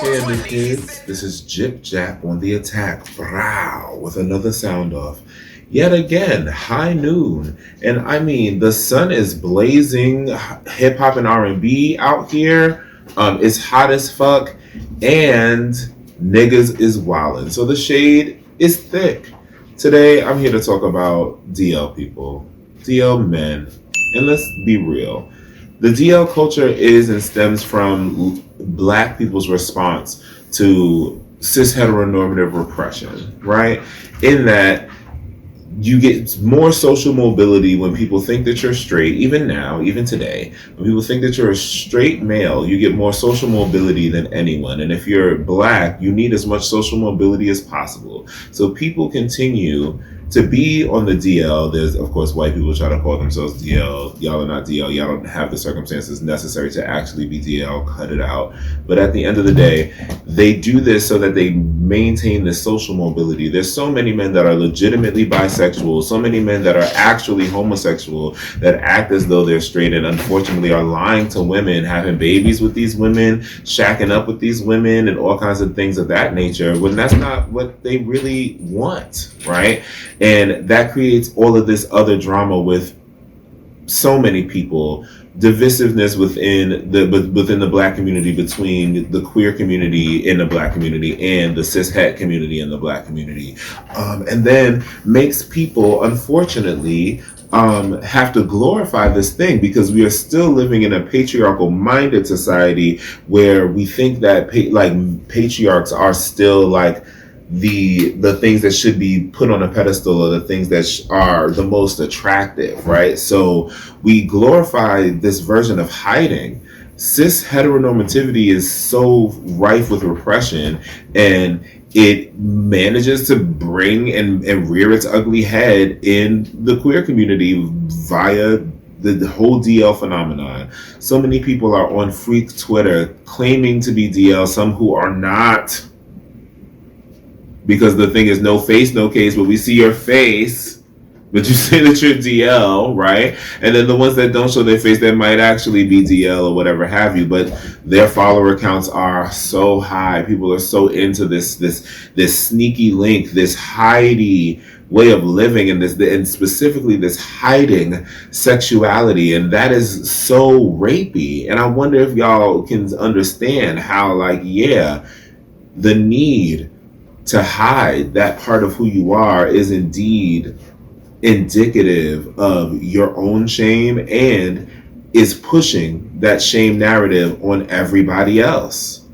Candy Kids, this is GypjaQ on the attack, brow, with another sound off. Yet again, high noon, and I mean the sun is blazing, hip hop and R&B out here. It's hot as fuck, and niggas is wildin'. So the shade is thick. Today, I'm here to talk about DL people, DL men, and let's be real. The DL culture is and stems from black people's response to cis heteronormative repression, right? In that you get more social mobility when people think that you're straight, even now, even today. When people think that you're a straight male, you get more social mobility than anyone. And if you're black, you need as much social mobility as possible. So people continue to be on the DL. There's, of course, white people try to call themselves DL. Y'all are not DL. Y'all don't have the circumstances necessary to actually be DL. Cut it out. But at the end of the day, they do this so that they maintain this social mobility. There's so many men that are legitimately bisexual, so many men that are actually homosexual that act as though they're straight and unfortunately are lying to women, having babies with these women, shacking up with these women, and all kinds of things of that nature, when that's not what they really want, right? And that creates all of this other drama with so many people, divisiveness within the black community, between the queer community in the black community and the cis het community in the black community, and then makes people unfortunately have to glorify this thing, because we are still living in a patriarchal minded society where we think that patriarchs are still like the things that should be put on a pedestal, or the things that are the most attractive, right? So we glorify this version of hiding. Cis heteronormativity is so rife with repression, and it manages to bring and rear its ugly head in the queer community via the whole DL phenomenon. So many people are on freak Twitter claiming to be DL, some who are not, because the thing is no face, no case, but we see your face, but you say that you're DL, right? And then the ones that don't show their face, that might actually be DL or whatever have you, but their follower counts are so high. People are so into this sneaky link, this hidey way of living, and specifically this hiding sexuality, and that is so rapey. And I wonder if y'all can understand how, like, yeah, the need to hide that part of who you are is indeed indicative of your own shame, and is pushing that shame narrative on everybody else.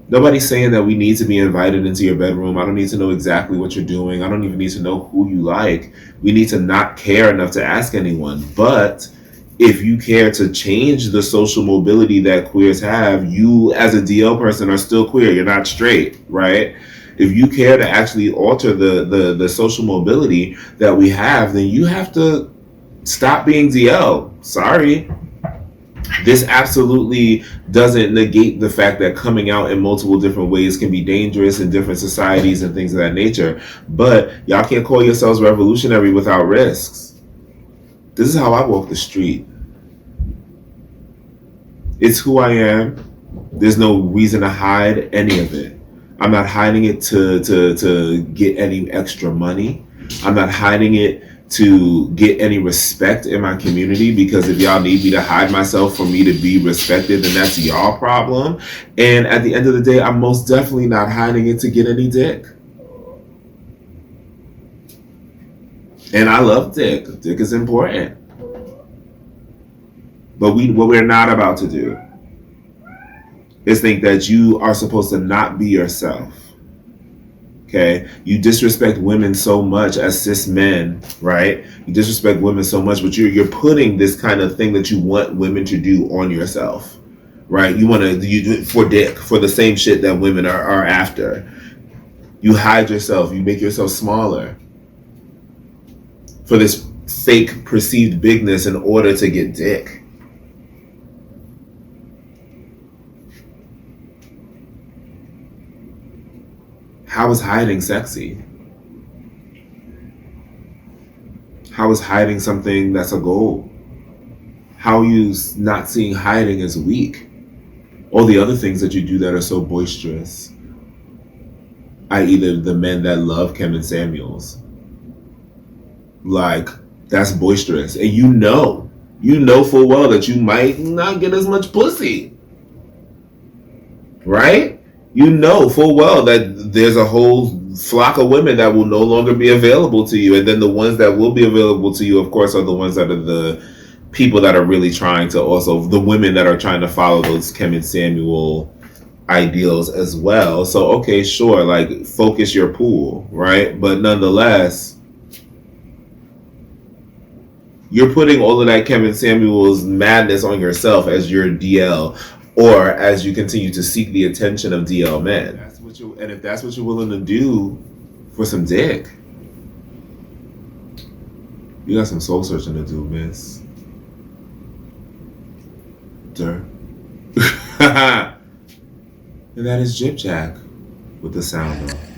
Nobody's saying that we need to be invited into your bedroom. I don't need to know exactly what you're doing. I don't even need to know who you like. We need to not care enough to ask anyone. But if you care to change the social mobility that queers have, you as a DL person are still queer. You're not straight, right? If you care to actually alter the social mobility that we have, then you have to stop being DL. Sorry. This absolutely doesn't negate the fact that coming out in multiple different ways can be dangerous in different societies and things of that nature. But y'all can't call yourselves revolutionary without risks. This is how I walk the street. It's who I am. There's no reason to hide any of it. I'm not hiding it to get any extra money. I'm not hiding it to get any respect in my community, because if y'all need me to hide myself for me to be respected, then that's y'all problem. And at the end of the day, I'm most definitely not hiding it to get any dick. And I love dick. Dick is important. But what we're not about to do is think that you are supposed to not be yourself. Okay? You disrespect women so much as cis men, right? You disrespect women so much, but you're putting this kind of thing that you want women to do on yourself, right? You do it for dick, for the same shit that women are after. You hide yourself. You make yourself smaller for this fake perceived bigness in order to get dick. How is hiding sexy? How is hiding something that's a goal? How are you not seeing hiding as weak? All the other things that you do that are so boisterous, i.e. the men that love Kevin Samuels. Like, that's boisterous. And you know full well that you might not get as much pussy. Right? You know full well that there's a whole flock of women that will no longer be available to you. And then the ones that will be available to you, of course, are the ones that are the people that are really trying to also, the women that are trying to follow those Kevin Samuel ideals as well. So, okay, sure, like, focus your pool, right? But nonetheless, you're putting all of that Kevin Samuels madness on yourself as your DL, or as you continue to seek the attention of DL men. And if that's what you're willing to do for some dick, you got some soul searching to do, miss. Dirt. And that is GypjaQ with the sound off.